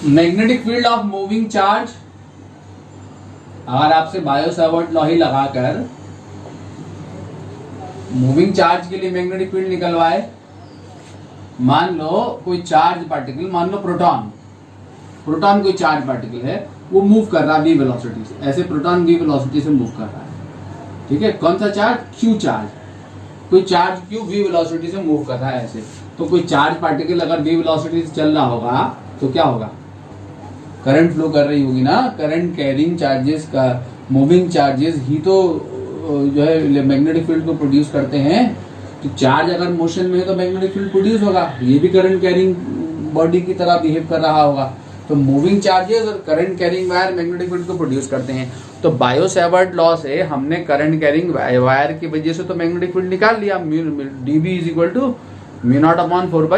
Magnetic field of moving charge, अगर आपसे bio Savart law ही लगाकर मूविंग चार्ज के लिए मैग्नेटिक फील्ड निकलवाए, मान लो कोई चार्ज पार्टिकल, मान लो प्रोटॉन, प्रोटॉन कोई चार्ज पार्टिकल है, वो मूव कर रहा है v वेलोसिटी से, ऐसे प्रोटॉन v वेलोसिटी से मूव कर रहा है, ठीक है। कौन सा चार्ज? q चार्ज, कोई चार्ज q v वेलोसिटी से मूव कर रहा है ऐसे। तो कोई चार्ज पार्टिकल अगर v वेलोसिटी से चल रहा होगा तो क्या होगा? करंट फ्लो कर रही होगी ना। करंट कैरिंग चार्जेस का, मूविंग चार्जेस ही तो जो है मैग्नेटिक फील्ड को प्रोड्यूस करते हैं। तो चार्ज अगर मोशन में है तो मैग्नेटिक फील्ड प्रोड्यूस होगा, ये भी करंट कैरिंग बॉडी की तरह बिहेव कर रहा होगा। तो मूविंग चार्जेस और current carrying wire magnetic field को प्रोड्यूस करते हैं। तो बायो सावर्ट लॉ से हमने करंट कैरिंग वायर की वजह से तो मैग्नेटिक फील्ड निकाल लिया, dB is equal to μ0/4π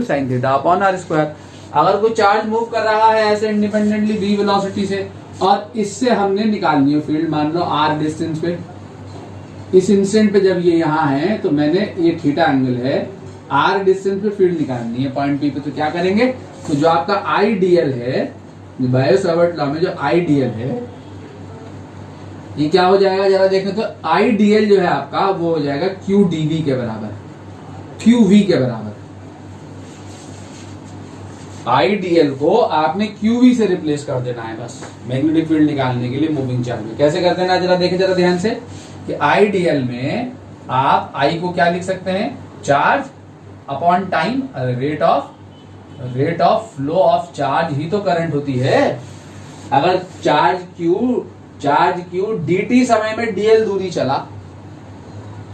sin θ upon r²। अगर कोई चार्ज मूव कर रहा है ऐसे इंडिपेंडेंटली v वेलोसिटी से, और इससे हमने निकालनी है फील्ड, मान लो r डिस्टेंस पे, इस इंस्टेंट पे जब ये यहाँ है तो मैंने ये थीटा एंगल है, r डिस्टेंस पे फील्ड निकालनी है पॉइंट P पे। तो क्या करेंगे? तो जो आपका आईडीएल है, बायो सावर्ट लॉ में जो आईडीएल है, ये क्या हो जाएगा जरा देखें तो, आईडीएल जो है आपका वो हो जाएगा क्यू डीवी के बराबर, क्यू वी के बराबर। आईडीएल को आपने क्यूवी से रिप्लेस कर देना है बस, मैग्नेटिक फील्ड निकालने के लिए मूविंग चार्ज में। कैसे कर देना जरा देखें जरा ध्यान से, कि आईडीएल में आप आई को क्या लिख सकते हैं? Charge upon time, rate of flow of charge ही तो करंट होती है। अगर चार्ज क्यू dt समय में dl दूरी चला,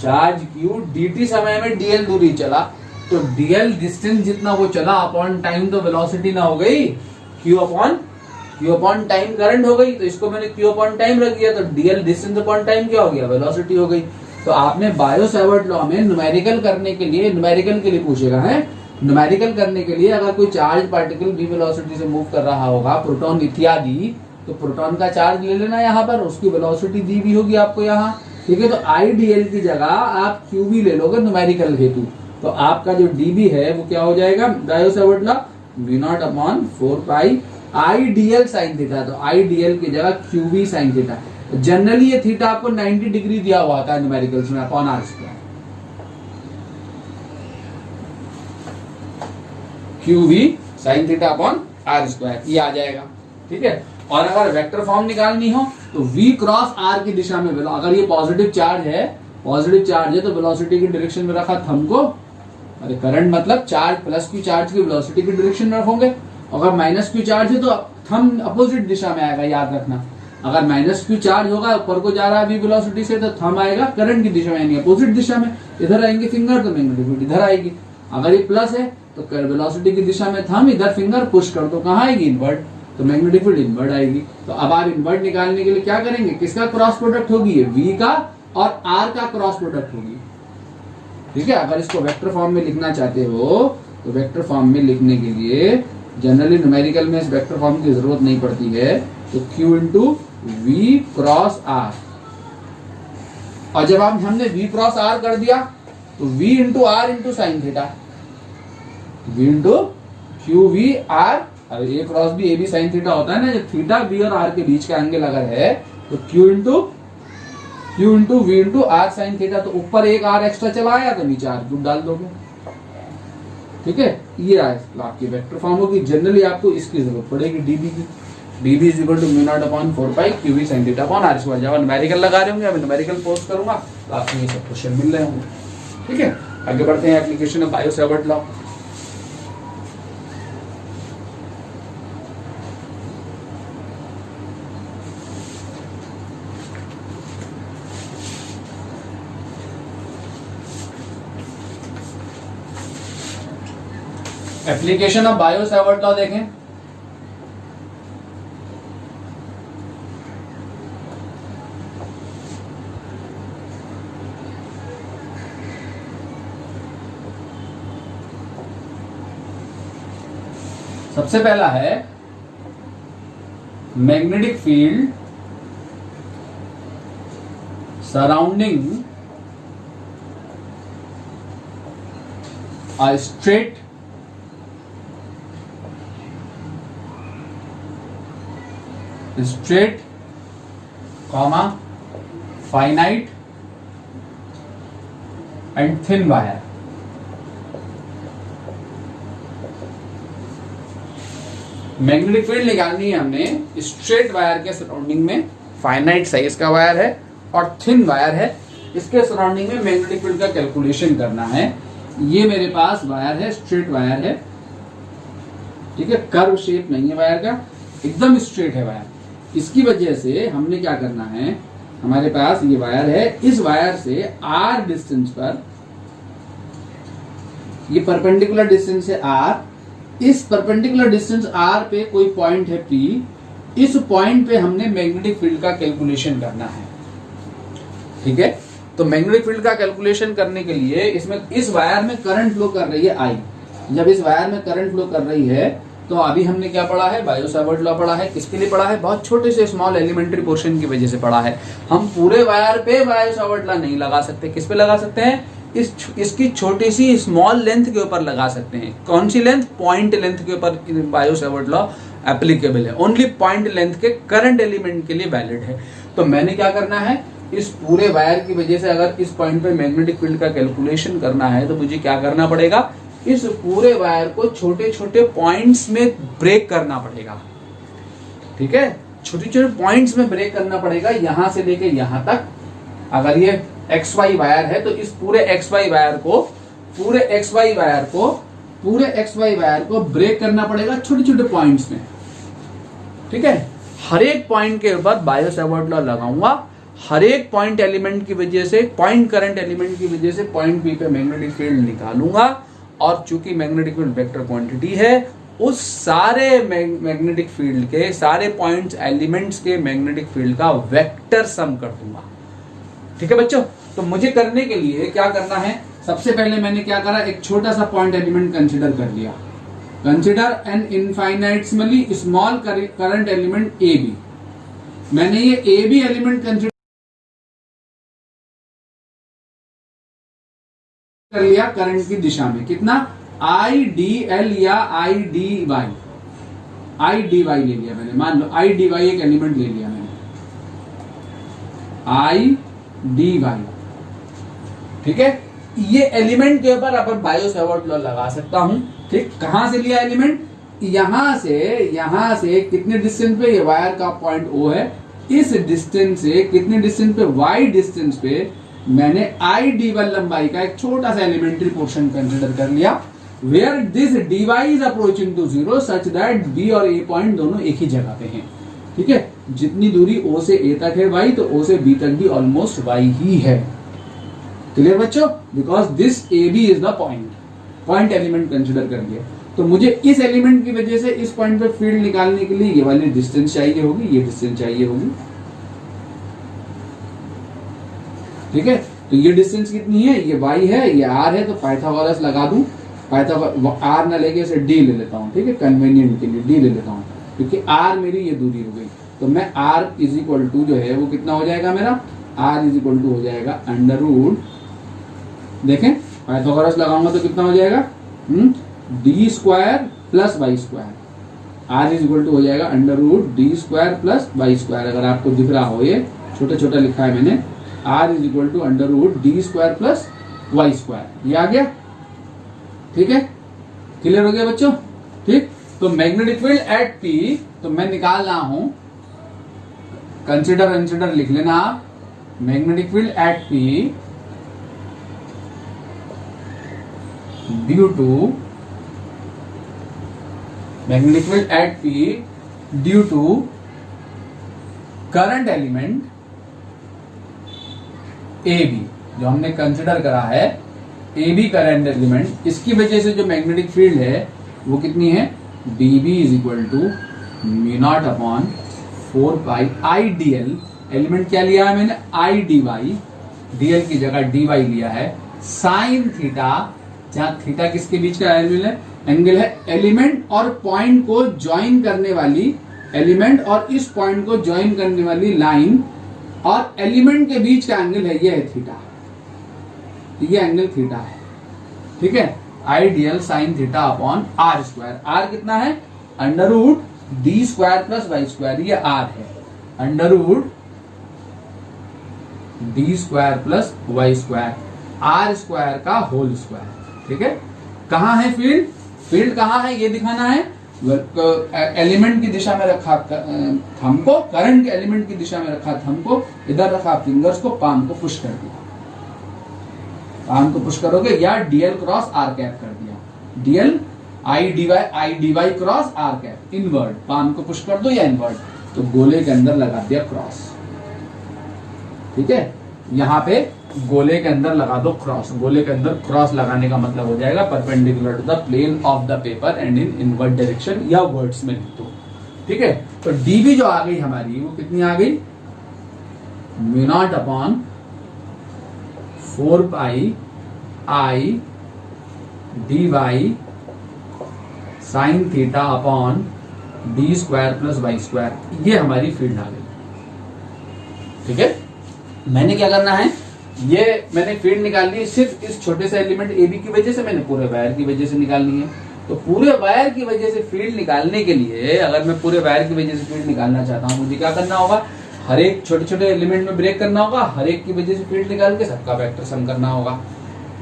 चार्ज क्यू dt समय में dl दूरी चला, तो dl डिस्टेंस जितना वो चला अपॉन टाइम तो वेलोसिटी ना हो गई, q अपॉन टाइम करंट हो गई। तो इसको मैंने q अपॉन टाइम रख दिया, तो dl डिस्टेंस अपॉन टाइम क्या हो गया? वेलोसिटी हो गई। तो आपने बायो सावर्ट लॉ में न्यूमेरिकल करने के लिए, न्यूमेरिकल के लिए पूछेगा है, न्यूमेरिकल करने के लिए अगर कोई चार्ज पार्टिकल v वेलोसिटी से मूव कर रहा होगा, प्रोटॉन इत्यादि, तो प्रोटॉन का चार्ज ले लेना यहाँ पर, उसकी वेलोसिटी दी भी होगी आपको यहाँ, ठीक है। तो आईडीएल की जगह आप क्यूवी ले लोगे न्यूमेरिकल हेतु, तो आपका जो डीबी है वो क्या हो जाएगा? Biot Savart law μ0/4π IDL sine theta. तो आईडीएल की जगह क्यूवी साइन थीटा। जनरली ये थीटा आपको 90 डिग्री दिया हुआ था न्यूमेरिकल्स में, upon r², q v sine theta upon r², ये आ जाएगा, ठीक है। और अगर वेक्टर फॉर्म निकालनी हो तो v क्रॉस r की दिशा में, अगर ये पॉजिटिव चार्ज है तो वेलोसिटी की डायरेक्शन में रखा थंब को, अरे करंट मतलब चार्ज प्लस क्यू चार्ज की वेलोसिटी की डायरेक्शन में रखोगे। अगर माइनस क्यू चार्ज है तो थंब अपोजिट दिशा में आएगा, याद रखना। अगर माइनस क्यू चार्ज होगा, ऊपर को जा रहा है v वेलोसिटी से, तो थंब आएगा करंट की दिशा में, यानी अपोजिट दिशा में। इधर आएंगे फिंगर तो मैग्नेटिक फील्ड इधर आएगी। अगर ये प्लस है तो वेलोसिटी की दिशा में थंब, इधर फिंगर पुश कर दो, कहाँ आएगी? इनवर्ट, तो मैग्नेटिक फील्ड इनवर्ट आएगी। तो अब आप इनवर्ट निकालने के लिए क्या करेंगे? किसका क्रॉस प्रोडक्ट होगी? ये v का और r का क्रॉस प्रोडक्ट होगी, ठीक है। अगर इसको वेक्टर फॉर्म में लिखना चाहते हो तो वेक्टर फॉर्म में लिखने के लिए जनरली न्यूमेरिकल में इस वेक्टर फॉर्म की जरूरत नहीं पड़ती है। तो q into v cross r, और जब हमने v क्रॉस r कर दिया तो v into r into sine theta, v into q v R, अब A cross B, A B sine theta होता है ना, जब थीटा बी और आर के बीच का एंगल अगर है तो q into v into r sine theta. तो ऊपर एक आर एक्स्ट्रा चला आया तो नीचे आर क्यूब डाल दोगे, ठीक है। ये आपकी वेक्टर फॉर्म होगी। जनरली आपको इसकी जरूरत पड़ेगी डीबी की, dB is equal to μ0/4π q v sine theta upon r²। जब न्यूमेरिकल लगा रहे होंगे, अब न्यूमेरिकल पोस्ट करूंगा तो आपको ये सब क्वेश्चन मिल रहे होंगे, ठीक है। आगे बढ़ते हैं application of bio Savart law. Application of bio Savart law देखें। सबसे पहला है magnetic field surrounding a straight straight comma finite and thin wire. Magnetic field निकालनी है हमने स्ट्रेट वायर के सराउंडिंग में, फाइनाइट साइज का वायर है और थिन वायर है, इसके सराउंडिंग में मैग्नेटिक फील्ड का कैलकुलेशन करना है। ये मेरे पास वायर है, स्ट्रेट वायर है, ठीक है, कर्व शेप नहीं है वायर का, एकदम स्ट्रेट है वायर। इसकी वजह से हमने क्या करना है, हमारे पास ये वायर है, इस वायर से r डिस्टेंस पर, ये परपेंडिकुलर डिस्टेंस है r, इस परपेंडिकुलर डिस्टेंस r पे कोई पॉइंट है P, इस पॉइंट पे हमने मैग्नेटिक फील्ड का कैलकुलेशन करना है, ठीक है। तो मैग्नेटिक फील्ड का कैलकुलेशन करने के लिए इसमें इस वायर में करंट फ्लो कर रही है I। जब इस वायर में करंट फ्लो कर रही है तो अभी हमने क्या पढ़ा है, बायो-सावर्ट लॉ पढ़ा है। किसके लिए पढ़ा है, बहुत छोटे से स्मॉल एलिमेंट्री पोर्शन की वजह से पढ़ा है। हम पूरे वायर पे बायो-सावर्ट लॉ नहीं लगा सकते, किस पे लगा सकते हैं, इसकी छोटी सी स्मॉल लेंथ के ऊपर लगा सकते हैं। कौन सी लेंथ, पॉइंट लेंथ के ऊपर बायो-सावर्ट लॉ एप्लीकेबल है, ओनली पॉइंट लेंथ के करंट एलिमेंट के लिए वैलिड है। तो मैंने क्या करना है, इस पूरे वायर की वजह से अगर इस पॉइंट पे मैग्नेटिक फील्ड का कैलकुलेशन करना है तो मुझे क्या करना पड़ेगा, इस पूरे वायर को छोटे छोटे पॉइंट्स में ब्रेक करना पड़ेगा, ठीक है, छोटे छोटे पॉइंट्स में ब्रेक करना पड़ेगा, यहां से लेके यहां तक। अगर ये XY वायर है तो इस पूरे XY वायर को ब्रेक करना पड़ेगा छोटे छोटे पॉइंट्स में, ठीक है। हर एक पॉइंट के ऊपर बायो-सावर्ट लॉ लगाऊंगा, हर एक पॉइंट एलिमेंट की वजह से, पॉइंट करंट एलिमेंट की वजह से पॉइंट P पे मैग्नेटिक फील्ड निकालूंगा, और चूंकि मैग्नेटिक फील्ड वेक्टर क्वांटिटी है, उस सारे मैग्नेटिक फील्ड के सारे पॉइंट्स एलिमेंट्स के मैग्नेटिक फील्ड का वेक्टर सम कर दूंगा, ठीक है बच्चों। तो मुझे करने के लिए क्या करना है, सबसे पहले मैंने क्या करा, एक छोटा सा पॉइंट एलिमेंट कंसिडर कर लिया। Consider N infinitely small current element AB। मैंने ये AB एलिमेंट कंसिडर कर लिया करंट की दिशा में, कितना, IDL या IDY ले लिया मैंने, मान लो IDY एक एलिमेंट ले लिया मैंने, IDY, ठीक है। ये एलिमेंट के ऊपर अपन बायो-सावर्ट लॉ लगा सकता हूं, ठीक। कहां से लिया एलिमेंट, यहां से कितने डिस्टेंस पे, ये वायर का पॉइंट O है, इस डिस्टेंस से कितने डिस्टेंस पे, Y डिस्टेंस पे मैंने IDY लंबाई का एक छोटा सा एलिमेंट्री पोर्शन कंसिडर कर लिया, where this dy is approaching to 0 such that B और A पॉइंट दोनों एक ही जगह पे हैं, ठीक है। जितनी दूरी O से A तक है y, तो O से B तक भी ऑलमोस्ट y ही है, क्लियर बच्चों, because this AB is the point element consider कर लिया। तो मुझे इस एलिमेंट की वजह से इस पॉइंट पे फील्ड निकालने के लिए ये वाली डिस्टेंस चाहिए होगी, ये डिस्टेंस चाहिए होगी, ठीक है। तो ये डिस्टेंस कितनी है, ये y है, ये r है, तो पाइथागोरस लगा दूं, r ना लेके इसे d ले लेता हूं, ठीक है, कन्वीनियंट के लिए d ले लेता हूं, क्योंकि r मेरी ये दूरी हो गई। तो मैं r इज इक्वल टू जो है वो कितना हो जाएगा मेरा, r इज इक्वल टू हो जाएगा अंडर रूट, देखें पाइथागोरस लगाऊंगा तो कितना हो जाएगा, d square plus y square, r is equal to हो जाएगा under root d square plus y square. अगर आपको दिख रहा हो, ये छोटा छोटा लिखा है मैंने, r is equal to under root d square plus y square, ये आ गया, ठीक है, क्लियर हो गया बच्चों, ठीक। तो मैग्नेटिक फील्ड एट P, तो मैं निकाल रहा हूं, कंसिडर लिख लेना आप, magnetic field at P due to, magnetic field at P due to current element AB, जो हमने कंसिडर करा है AB करंट एलिमेंट, इसकी वजह से जो मैग्नेटिक फील्ड है वो कितनी है, dB is equal to mu not upon 4 pi IDL, element क्या लिया है मैंने, IDY, DL की जगह DY लिया है, साइन थीटा, जहां थीटा किसके बीच का एंगल है, एलिमेंट और पॉइंट को ज्वाइन करने वाली, एलिमेंट और इस पॉइंट को ज्वाइन करने वाली लाइन और एलिमेंट के बीच का एंगल है, ये है थीटा, ये एंगल थीटा है, ठीक है। Ideal sine theta upon r square, r कितना है, under root d square plus y square, ये r है, under root d square plus y square r square का होल स्क्वायर। ठीक है, कहाँ है फील्ड? फील्ड कहाँ है ये दिखाना है। एलिमेंट की दिशा में रखा थंब को, करंट के एलिमेंट की दिशा में रखा थंब को, इधर रखा फिंगर्स को, पाम को पुश कर दिया। पाम को पुश करोगे या डीएल क्रॉस आर कैप कर दिया। Dl I d y cross r cap inward. Palm को पुश कर दो या इनवर्ड, तो गोले के अंदर लगा दिया क्रॉस। ठीक है, यहाँ पे गोले के अंदर लगा दो क्रॉस। गोले के अंदर क्रॉस लगाने का मतलब हो जाएगा perpendicular to the plane of the paper and in inward direction, या वर्ड्स में लिख दो। ठीक है, तो डीबी जो आ गई हमारी वो कितनी आ गई? Mu not upon 4 pi I d y sine theta upon d square plus y square. ये हमारी फील्ड आ गई। ठीक है, मैंने क्या करना है, ये मैंने फील्ड निकालनी है सिर्फ इस छोटे से एलिमेंट ए बी की वजह से, मैंने पूरे वायर की वजह से निकालनी है। तो पूरे वायर की वजह से फील्ड निकालने के लिए, अगर मैं पूरे वायर की वजह से फील्ड निकालना चाहता हूँ, मुझे क्या करना होगा? हर एक छोटे छोटे एलिमेंट में ब्रेक करना होगा, हर एक की वजह से फील्ड निकाल के सबका वेक्टर सम करना होगा।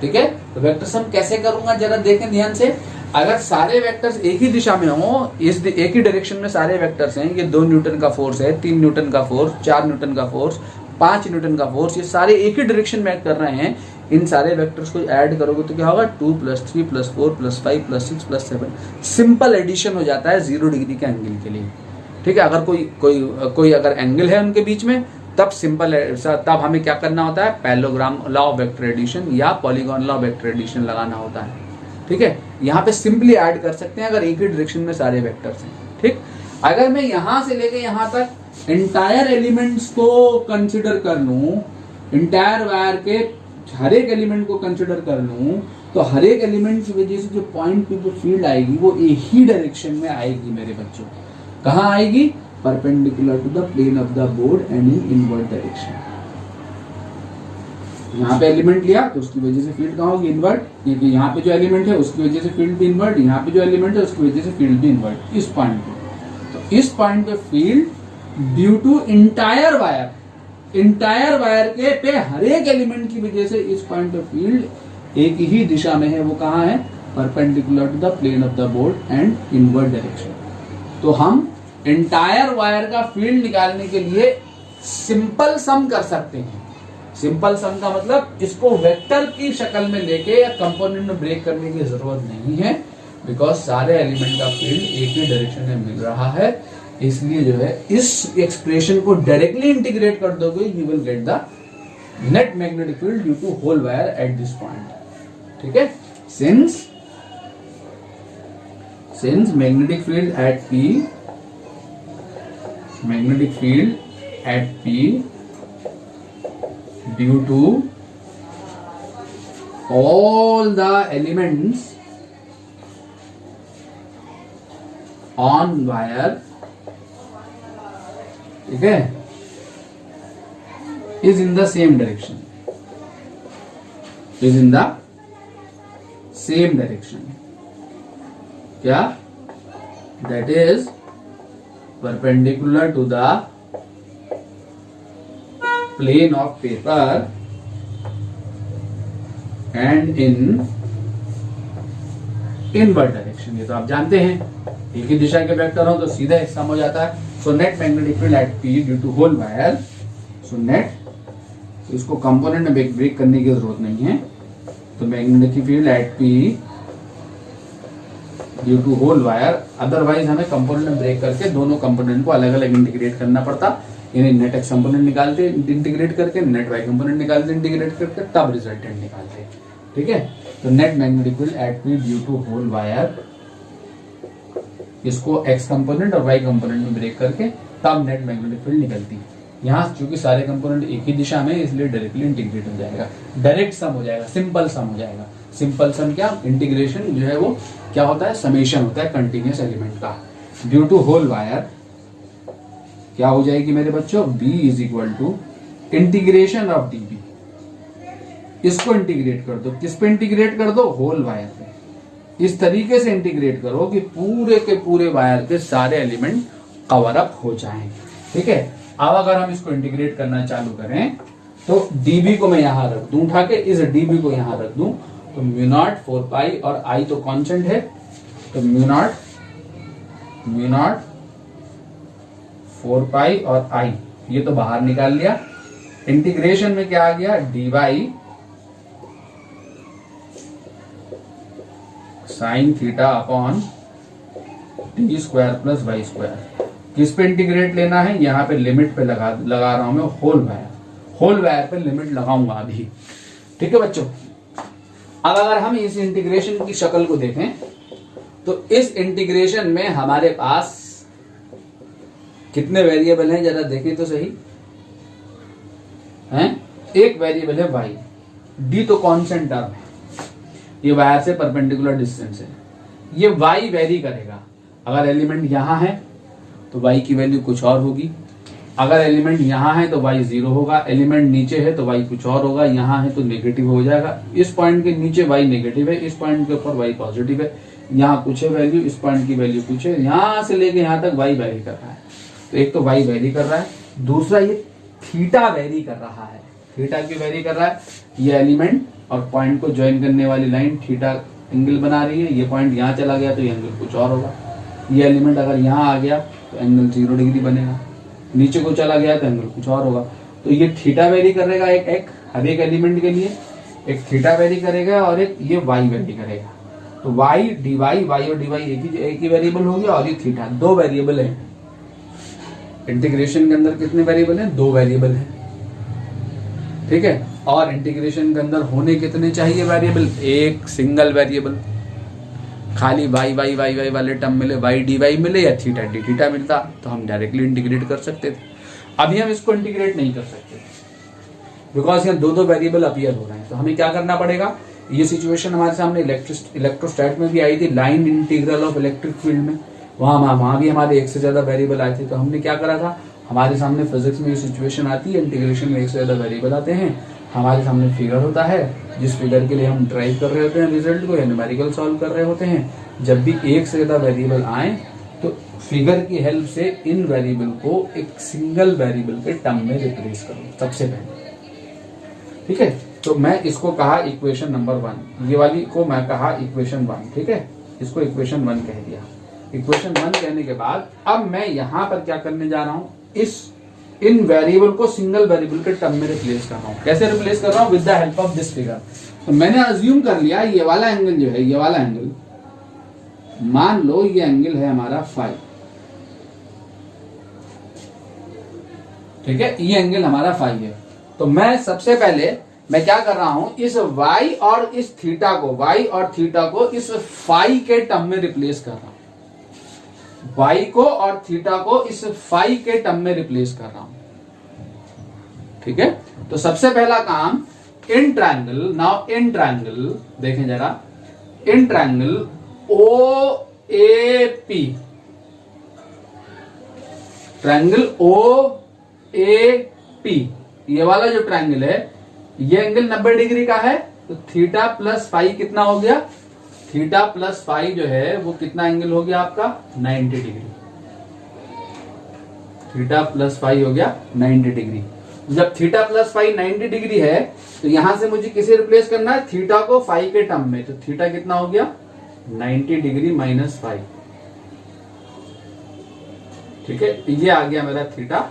ठीक है, तो वेक्टर सम कैसे करूंगा जरा देखें ध्यान से। अगर सारे वेक्टर्स एक ही दिशा में हो, इस एक ही डायरेक्शन में सारे वेक्टर्स हैं, ये 2 न्यूटन का फोर्स है, 3 न्यूटन का फोर्स, 4 न्यूटन का फोर्स, 5 न्यूटन का फोर्स, ये सारे एक ही डायरेक्शन में एक्ट कर रहे हैं। इन सारे वेक्टर्स को ऐड करोगे तो क्या होगा? 2 + 3 + 4 + 5 + 6 + 7। सिंपल एडिशन हो जाता है 0 डिग्री के एंगल के लिए। ठीक है, अगर कोई अगर एंगल है उनके बीच में, तब तब हमें क्या करना होता है? Parallelogram law of vector addition या polygon law of vector addition लगाना होता है। ठीक है, यहाँ पे सिंपली ऐड कर सकते हैं अगर एक ही डायरेक्शन में सारे वेक्टर्स हैं। ठीक, अगर मैं यहां से लेके यहां तक इंटायर एलिमेंट्स को कंसिडर कर लूं, इंटायर वायर के हर एक एलिमेंट को कंसिडर कर लूं, तो हर एक एलिमेंट की वजह से जो पॉइंट पे जो फील्ड आएगी वो एक ही डायरेक्शन में आएगी मेरे बच्चों। कहाँ आएगी? Perpendicular to the plane of the board and in inward direction. यहाँ पे एलिमेंट लिया तो उसकी वजह से फील्ड कहाँ होगी? इनवर्ट। क्योंकि यहाँ पे जो एलिमेंट है उसकी वजह से फील्ड भी इनवर्ट, यहाँ पे जो एलिमेंट है उसकी वजह से फील्ड भी इनवर्ट। इस पॉइंट पे, तो इस पॉइंट पे field due to entire wire के पे हर एक एलिमेंट की वजह से इस पॉइंट पे फील्ड एक ही दिशा में है। वो कहाँ है? Perpendicular to the plane of the board and inward direction. तो हम इंटायर वायर का फील्ड निकालने के लिए सिंपल सम कर सकते हैं। सिंपल सम का मतलब इसको वेक्टर की शक्ल में लेके या कंपोनेंट में ब्रेक करने की जरूरत नहीं है, बिकॉज सारे एलिमेंट का फील्ड एक ही डायरेक्शन में मिल रहा है। इसलिए जो है इस एक्सप्रेशन को डायरेक्टली इंटीग्रेट कर दोगे, you will get the net magnetic field due to whole wire at this point. ठीक है, since magnetic field at P due to all the elements on wire, ठीक है, is in the same direction, क्या? That is perpendicular to the plane of paper and in inward direction. ये तो आप जानते हैं, एक ही दिशा के वेक्टर हो तो सीधा एक सम हो जाता है। So net magnetic field at P due to whole wire, so net, इसको कंपोनेंट में ब्रेक करने की जरूरत नहीं है। तो magnetic field at P due to whole wire, otherwise हमें कंपोनेंट में ब्रेक करके दोनों कंपोनेंट को अलग अलग इंटीग्रेट करना पड़ता। यानी नेट एक्स कंपोनेंट निकालते इंटीग्रेट करके, नेट वाई कंपोनेंट निकालते इंटीग्रेट करके, तब रिजल्टेंट निकालते। ठीक है, तो net magnetic field at P due to whole wire, इसको एक्स कंपोनेंट और वाई कंपोनेंट में ब्रेक करके तब नेट मैग्नेटिक फील्ड निकलती। यहाँ चूंकि सारे कंपोनेंट एक ही दिशा में, इसलिए डायरेक्टली इंटीग्रेट हो जाएगा, डायरेक्ट सम हो जाएगा, सिंपल सम हो जाएगा। सिंपल सम क्या? इंटीग्रेशन जो है वो क्या होता है? समेशन होता है कंटिन्यूअस एलिमेंट का। ड्यू टू होल वायर क्या हो जाएगी मेरे बच्चों? B is equal to integration of dB। इसको इंटीग्रेट कर दो, किस पे इंटीग्रेट कर दो? होल वायर पे। इस तरीके से इंटीग्रेट करो कि पूरे के पूरे वायर के सारे एलिमेंट कवर अप हो जाएं। ठीक है, अब अगर हम इसको इंटीग्रेट करना चालू करें तो dB को मैं यहां रख दूं उठा के, इस dB को यहां रख दूं तो म्यू नॉट 4 पाई और I तो कांस्टेंट है, तो म्यू नॉट 4 पाई और I ये तो बाहर निकाल लिया। इंटीग्रेशन में क्या आ गया, dy sine theta upon t square plus y square. किस पे इंटीग्रेट लेना है, यहाँ पे लिमिट पे लगा रहा हूं मैं, होल वायर पे लिमिट लगाऊंगा अभी। ठीक है बच्चों, अब अगर हम इस इंटीग्रेशन की शक्ल को देखें तो इस इंटीग्रेशन में हमारे पास कितने वेरिएबल हैं, जरा देखें तो सही हैं। एक वेरिएबल है y, d तो कांस्टेंट टर्म है, ये वायर से परपेंडिकुलर डिस्टेंस है, ये y वेरी करेगा। अगर एलिमेंट यहां है तो y की वैल्यू कुछ और होगी, अगर एलिमेंट यहां है तो y 0 होगा, एलिमेंट नीचे है तो y कुछ और होगा, यहां है तो नेगेटिव हो जाएगा। इस पॉइंट के नीचे y नेगेटिव है, इस पॉइंट के ऊपर y पॉजिटिव है, यहाँ कुछ है वैल्यू, इस पॉइंट की वैल्यू कुछ है, यहां से लेके यहां तक y वेरी कर रहा है। तो एक तो y वेरी कर रहा है, दूसरा ये थीटा वेरी कर रहा है। थीटा क्यों वेरी कर रहा है, ये एलिमेंट और पॉइंट को ज्वाइन करने वाली लाइन थीटा एंगल बना रही है, ये पॉइंट यहाँ चला गया तो ये एंगल कुछ और होगा, ये एलिमेंट अगर यहाँ आ गया तो एंगल 0 डिग्री बनेगा, नीचे को चला गया तो एंगल कुछ और होगा। तो ये थीटा वेरी करेगा हर एक एलिमेंट के लिए, एक थीटा वेरी करेगा और एक ये वाई वेरी करेगा। तो वाई डीवाई, वाई और डीवाई एक ही वेरिएबल हो गया, और ये थीटा, दो वेरिएबल है। इंटीग्रेशन के अंदर कितने वेरिएबल हैं, दो वेरिएबल है। ठीक है, और इंटीग्रेशन के अंदर होने कितने चाहिए वेरिएबल, एक सिंगल वेरिएबल। खाली वाई वाई वाई वाई वाले टर्म मिले, वाई डी वाई मिले या थीटा डी थीटा मिलता तो हम डायरेक्टली इंटीग्रेट कर सकते थे। अभी हम इसको इंटीग्रेट नहीं कर सकते बिकॉज यहाँ दो वेरिएबल अपीयर हो रहे हैं। तो हमें क्या करना पड़ेगा, ये सिचुएशन हमारे सामने इलेक्ट्रोस्टैट में भी आई थी, line integral of electric field में, वहां भी हमारे एक से ज्यादा वेरिएबल आए थे। तो हमने क्या करा था, हमारे सामने फिजिक्स में ये सिचुएशन आती है, इंटीग्रेशन में एक से ज्यादा वेरिएबल आते हैं, हमारे सामने फिगर होता है, जिस फिगर के लिए हम ड्राइव कर रहे होते हैं रिजल्ट को या न्यूमेरिकल सॉल्व कर रहे होते हैं। जब भी एक से ज्यादा वेरिएबल आए तो फिगर की हेल्प से इन वेरिएबल को एक सिंगल वेरिएबल के टर्म में रिप्लेस करो सबसे पहले। ठीक है, तो मैं इसको कहा इक्वेशन नंबर 1, ये वाली को मैं कहा इक्वेशन 1। ठीक है, इसको इक्वेशन 1 कह दिया। इक्वेशन 1 कहने के बाद अब मैं यहां पर क्या करने जा रहा हूं, इन वेरिएबल को सिंगल वेरिएबल के टर्म में रिप्लेस कर रहा हूं। कैसे रिप्लेस कर रहा हूं, with the help of this figure. तो मैंने अज्यूम कर लिया ये वाला एंगल जो है, ये वाला एंगल मान लो ये एंगल है हमारा फाई। ठीक है, ये एंगल हमारा फाई है। तो मैं सबसे पहले मैं क्या कर रहा हूं, इस y और इस थीटा को, y और थीटा को इस फाई के टर्म में रिप्लेस कर रहा हूं। y को और थीटा को इस फाई के टर्म में रिप्लेस कर रहा हूं। ठीक है, तो सबसे पहला काम, in triangle, now in triangle देखें जरा, in triangle OAP, triangle OAP, ये वाला जो ट्रायंगल है, ये एंगल 90 डिग्री का है। तो थीटा प्लस फाई कितना हो गया, थीटा प्लस फाई जो है वो कितना एंगल हो गया आपका, 90 डिग्री। थीटा प्लस फाई हो गया 90 डिग्री। जब थीटा प्लस फाई 90 डिग्री है तो यहां से मुझे किसे रिप्लेस करना है, थीटा को फाई के टर्म में। तो थीटा कितना हो गया, 90 डिग्री माइनस फाई। ठीक है, ये आ गया मेरा थीटा।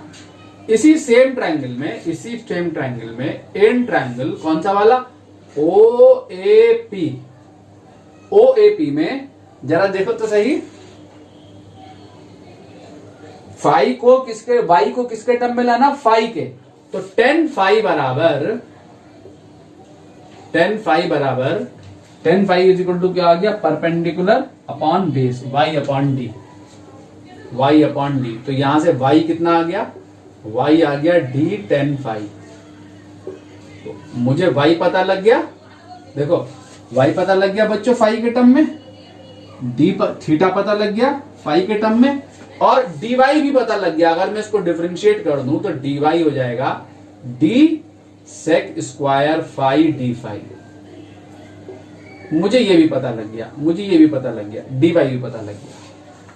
इसी सेम ट्रायंगल में एन ट्रायंगल कौन सा वाला, OAP। OAP में जरा देखो तो सही, फाई को किसके, y को किसके टर्म में लाना, फाई के। तो tan phi is equal to क्या आ गया, perpendicular upon base, y upon d. तो यहां से y कितना आ गया, y आ गया d टेन फाई। तो मुझे y पता लग गया, देखो y पता लग गया बच्चों फाई के टर्म में, थीटा पता लग गया फाई के टर्म में, और dy भी पता लग गया। अगर मैं इसको डिफरेंशिएट कर दूं तो dy हो जाएगा d sec square phi D phi. मुझे ये भी पता लग गया, dy भी पता लग गया।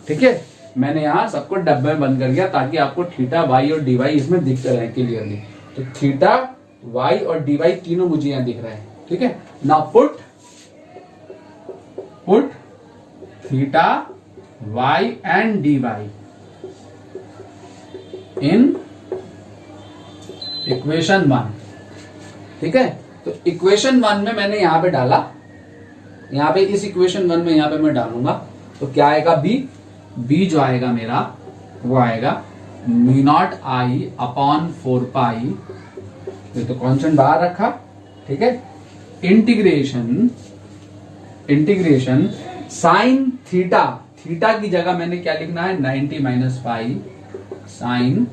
ठीक है, मैंने यहाँ सबको डब्बे में बंद कर दिया ताकि आपको थीटा वाई और डी वाई इसमें दिखते रहे क्लियरली। तो थीटा वाई और डी वाई तीनों मुझे यहाँ दिख रहे हैं, ठीक है। Now put theta y and d y in equation 1, ठीक है। तो इक्वेशन 1 में मैंने यहां पे डाला, यहां पे इस इक्वेशन 1 में यहां पे मैं डालूंगा तो क्या आएगा, बी जो आएगा मेरा वो आएगा म्यू नॉट आई अपॉन 4 पाई, ये तो कांस्टेंट बाहर रखा, ठीक है। इंटीग्रेशन साइन थीटा की जगह मैंने क्या लिखना है 90 minus pi sine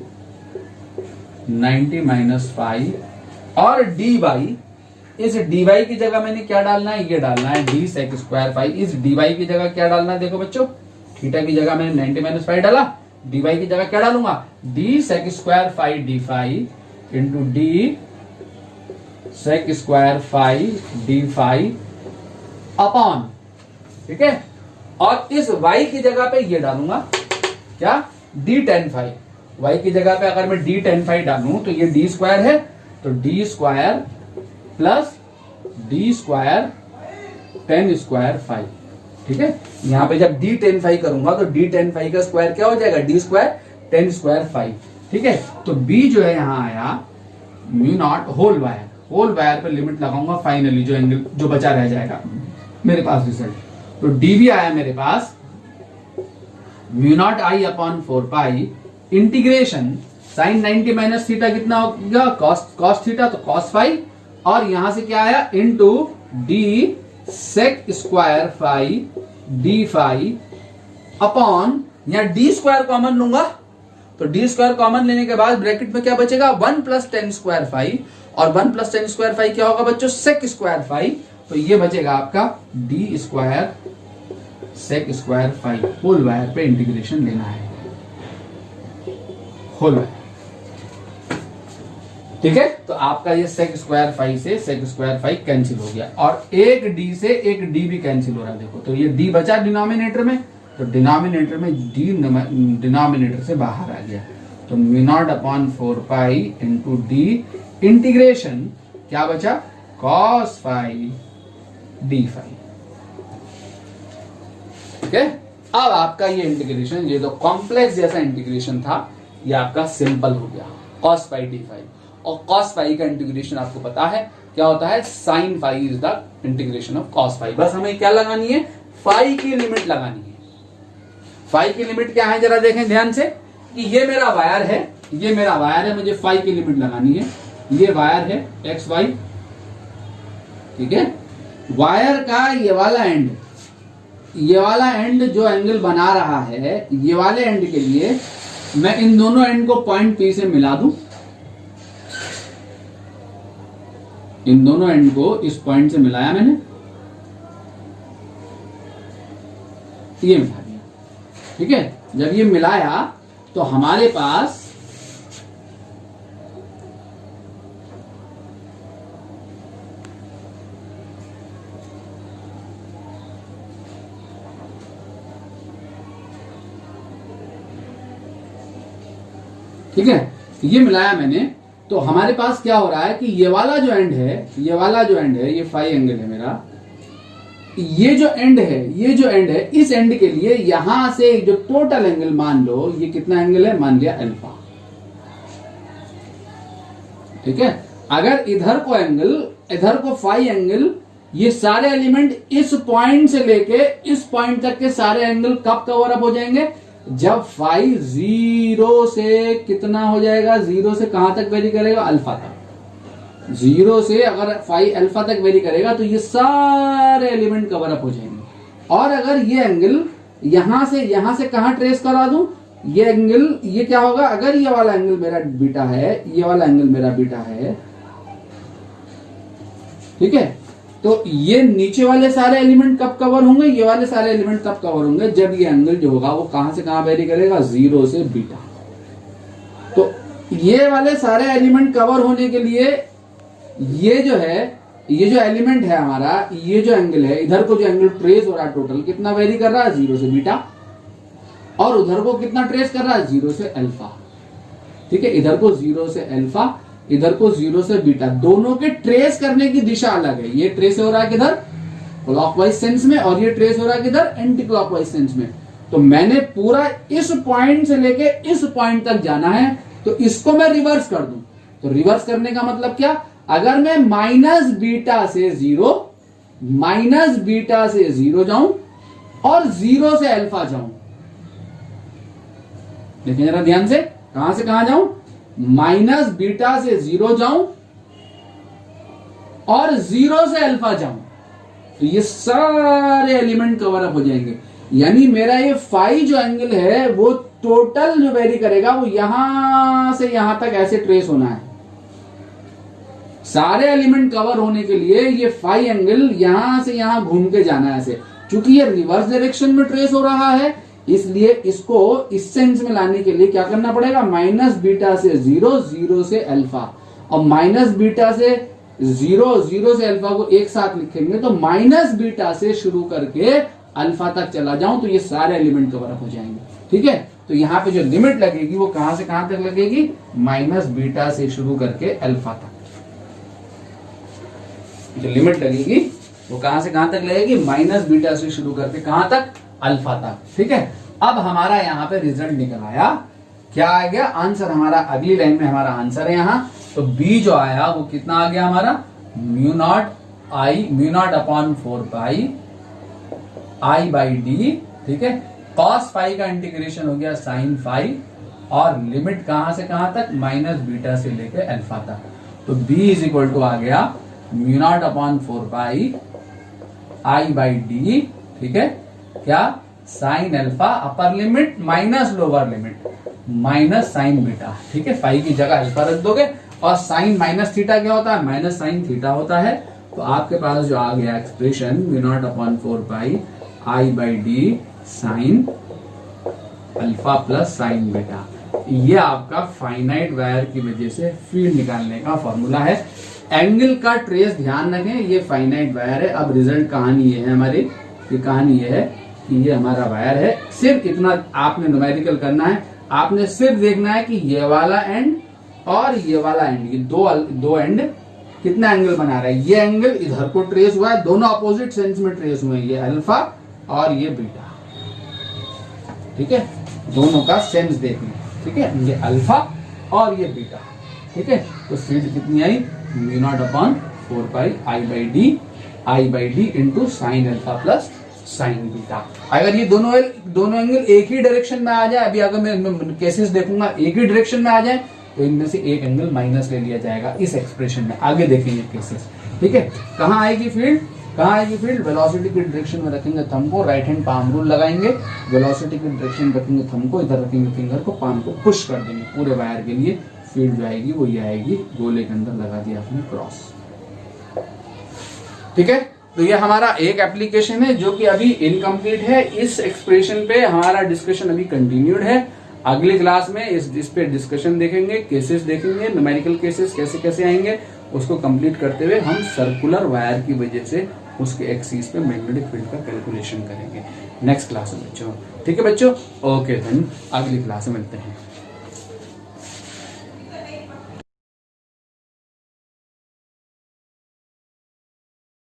90 minus pi, और डी वाई, इस डी वाई की जगह मैंने क्या डालना है, ये डालना है डी सेक स्क्वायर फाई। इस डी वाई की जगह क्या डालना है, देखो बच्चों, थीटा की जगह मैंने 90 माइनस फाई डाला, डी वाई की जगह क्या डालूंगा, d sec square phi D phi into d sec square phi D phi upon, ठीक है। और इस y की जगह पे ये डालूंगा क्या, डी टेन फाई। y की जगह पे अगर मैं डी टेन फाई डालूं तो ये डी स्क्वायर है, तो d square plus d square tan square phi, ठीक है। यहां पे जब डी टेन फाई करूंगा तो डी टेन फाई का स्क्वायर क्या हो जाएगा, d square tan square phi, ठीक है। तो b जो है यहां आया म्यू नॉट होल वायर पे लिमिट लगाऊंगा, फाइनली जो एंगल जो बचा रह जाएगा मेरे पास रिजल्ट। तो डी भी आया मेरे पास mu not I upon 4 pi integration sine 90 minus theta कितना होगा, कॉस थीटा, तो कॉस फाई, और यहां से क्या आया into D sec square phi D phi upon, यहां डी स्क्वायर कॉमन लूंगा, तो डी स्क्वायर कॉमन लेने के बाद ब्रैकेट में क्या बचेगा 1 प्लस 10 स्क्वायर फाई, और 1 प्लस 10 स्क्वायर फाई क्या होगा बच्चों, सेक स्क्वायर फाई, तो ये बचेगा आपका d square sec square phi. Whole wire पे इंटीग्रेशन लेना है, होल वायर, ठीक है। तो आपका ये सेक स्क्वायर फाई से सेक स्क्वायर फाई कैंसिल हो गया, और एक डी से एक डी भी कैंसिल हो रहा है, देखो। तो ये डी बचा डिनोमिनेटर में, तो डिनोमिनेटर में डी डिनोमिनेटर से बाहर आ गया, तो mu naught upon 4 pi into D integration क्या बचा, कॉस फाई डी फाई, ठीक है। अब आपका ये इंटीग्रेशन, ये तो कॉम्प्लेक्स जैसा इंटीग्रेशन था, ये आपका सिंपल हो गया, कॉस फाई डी फाई। और कॉस फाई का इंटीग्रेशन आपको पता है क्या होता है, sine phi is the integration of cos phi. बस हमें क्या लगानी है, फाई की लिमिट लगानी है। फाई की लिमिट क्या है जरा देखें ध्यान से, कि ये मेरा वायर है, ये मेरा वायर है, मुझे फाई की लिमिट लगानी है। ये वायर है एक्स वाई, ठीक है। वायर का ये वाला एंड जो एंगल बना रहा है, ये वाले एंड के लिए मैं इन दोनों एंड को पॉइंट पी से मिला दूं, इन दोनों एंड को इस पॉइंट से मिलाया मैंने, ये मिला दिया, ठीक है। जब ये मिलाया तो हमारे पास ठीक है, ये मिलाया मैंने, तो हमारे पास क्या हो रहा है कि ये वाला जो एंड है, ये फाई एंगल है मेरा, ये जो एंड है, इस एंड के लिए यहां से जो टोटल एंगल मान लो, ये कितना एंगल है, मान लिया अल्फा, ठीक है। अगर इधर को फाई एंगल, ये सारे एलिमेंट इस पॉइंट से लेके इस पॉइंट तक के सारे एंगल कब कवर अप हो जाएंगे, जब फाई 0 से कितना हो जाएगा, 0 से कहां तक वेरी करेगा, अल्फा तक। 0 से अगर फाई अल्फा तक वेरी करेगा तो ये सारे एलिमेंट कवर अप हो जाएंगे। और अगर ये एंगल यहां से कहां ट्रेस करा दूं, ये एंगल, ये क्या होगा, अगर ये वाला एंगल मेरा बीटा है, ये वाला एंगल मेरा बीटा है, ठीक है, तो ये नीचे वाले सारे एलिमेंट कब कवर होंगे, ये वाले सारे एलिमेंट तब कवर होंगे जब ये एंगल जो होगा वो कहां से कहां वेरी करेगा, 0 से बीटा। तो ये वाले सारे एलिमेंट कवर होने के लिए ये जो एलिमेंट है हमारा, ये जो एंगल है, इधर को जो एंगल ट्रेस हो रहा है टोटल कितना वेरी कर रहा है, 0 से बीटा। और उधर को कितना ट्रेस कर रहा है, 0 से अल्फा। ठीक है, इधर को 0 से अल्फा, इधर को 0 से बीटा, दोनों के ट्रेस करने की दिशा अलग है। ये ट्रेस हो रहा है किधर, क्लॉकवाइज सेंस में, और ये ट्रेस हो रहा है किधर, एंटी क्लॉकवाइज सेंस में। तो मैंने पूरा इस पॉइंट से लेके इस पॉइंट तक जाना है, तो इसको मैं रिवर्स कर दूं। तो रिवर्स करने का मतलब क्या, अगर मैं माइनस बीटा से 0 जाऊं और 0 से अल्फा जाऊं, देखिए जरा ध्यान से, कहां से कहां जाऊं, माइनस बीटा से 0 जाऊं और 0 से अल्फा जाऊं, तो ये सारे एलिमेंट कवर अप हो जाएंगे। यानी मेरा ये फाई जो एंगल है वो टोटल जो वेरी करेगा वो यहां से यहां तक ऐसे ट्रेस होना है। सारे एलिमेंट कवर होने के लिए ये फाई एंगल यहां से यहां घूम के जाना है ऐसे। चूंकि ये रिवर्स डायरेक्शन में ट्रेस हो रहा है, इसलिए इसको इस सेंस में लाने के लिए क्या करना पड़ेगा, माइनस बीटा से 0, 0 से अल्फा, और माइनस बीटा से 0, 0 से अल्फा को एक साथ लिखेंगे तो माइनस बीटा से शुरू करके अल्फा तक चला जाऊं तो ये सारे एलिमेंट कवर अप हो जाएंगे। ठीक है, तो यहाँ पे जो लिमिट लगेगी वो कहां से कहां तक लगेगी, माइनस बीटा से शुरू करके अल्फा तक। जो लिमिट लगेगी वो कहां से कहां तक लगेगी, माइनस बीटा से शुरू करके कहां तक, अल्फा तक। ठीक है, अब हमारा यहाँ पे रिजल्ट निकल आया, क्या आ गया आंसर हमारा, अगली लाइन में हमारा आंसर है यहाँ। तो बी जो आया वो कितना आ गया हमारा, mu naught upon 4 pi I by D. ठीक है, कॉस फाई का इंटीग्रेशन हो गया साइन फाई, और लिमिट कहां से कहां तक, माइनस बीटा से लेके अल्फा तक। तो बी इज इक्वल टू आ गया mu naught upon 4 pi I by D. ठीक है, क्या, sine alpha upper limit minus lower limit minus sign beta. ठीक है, फाई की जगह अल्फा रख दोगे, और साइन माइनस थीटा क्या होता है, माइनस साइन थीटा होता है। तो आपके पास जो आ गया expression mu naught upon 4 pi I by D sign alpha plus sine beta, ये आपका फाइनाइट वायर की वजह से फील्ड निकालने का फॉर्मूला है। एंगल का ट्रेस ध्यान रखें, ये फाइनाइट वायर है। अब रिजल्ट कहानी ये है हमारी, ये कहानी ये है कि ये हमारा वायर है। सिर्फ इतना आपने न्यूमेरिकल करना है, आपने सिर्फ देखना है कि ये वाला एंड और ये वाला एंड, ये दो एंड कितना एंगल बना रहा है। ये एंगल इधर को ट्रेस हुआ है, दोनों अपोजिट सेंस में ट्रेस हुए हैं, ये अल्फा और ये बीटा। ठीक है, दोनों का सेंस देखना। ठीक है, ये अल्फा और ये बीटा। ठीक है, तो फील्ड कितनी आई, mu not upon 4 pi I by D into sine alpha plus sine beta. अगर ये दोनों एंगल एक ही डायरेक्शन में आ जाए, अभी अगर मैं केसेस देखूंगा एक ही डायरेक्शन में आ जाए तो इनमें से एक एंगल माइनस ले लिया जाएगा इस एक्सप्रेशन में। आगे देखेंगे केसेस। ठीक है, कहाँ आएगी फील्ड, कहाँ आएगी फील्ड, वेलोसिटी की डायरेक्शन में रखेंगे थंब को, राइट हैंड पाम रूल लगाएंगे, वेलोसिटी की डायरेक्शन रखेंगे थंब को, इधर रखेंगे फिंगर को, पाम को पुश कर देंगे पूरे वायर के लिए। फील्ड जो आएगी वो ये आएगी, गोले के अंदर लगा दिया आपने क्रॉस। ठीक है, तो ये हमारा एक एप्लीकेशन है जो कि अभी इनकम्प्लीट है। इस एक्सप्रेशन पे हमारा डिस्कशन अभी कंटिन्यूड है। अगली क्लास में इस पे डिस्कशन देखेंगे, केसेस देखेंगे, न्यूमेरिकल केसेस कैसे कैसे आएंगे, उसको कंप्लीट करते हुए हम सर्कुलर वायर की वजह से उसके एक्सिस पे मैग्नेटिक फील्ड का कैलकुलेशन करेंगे नेक्स्ट क्लास में बच्चों। ठीक है बच्चों, ओके देन अगली क्लास में मिलते हैं।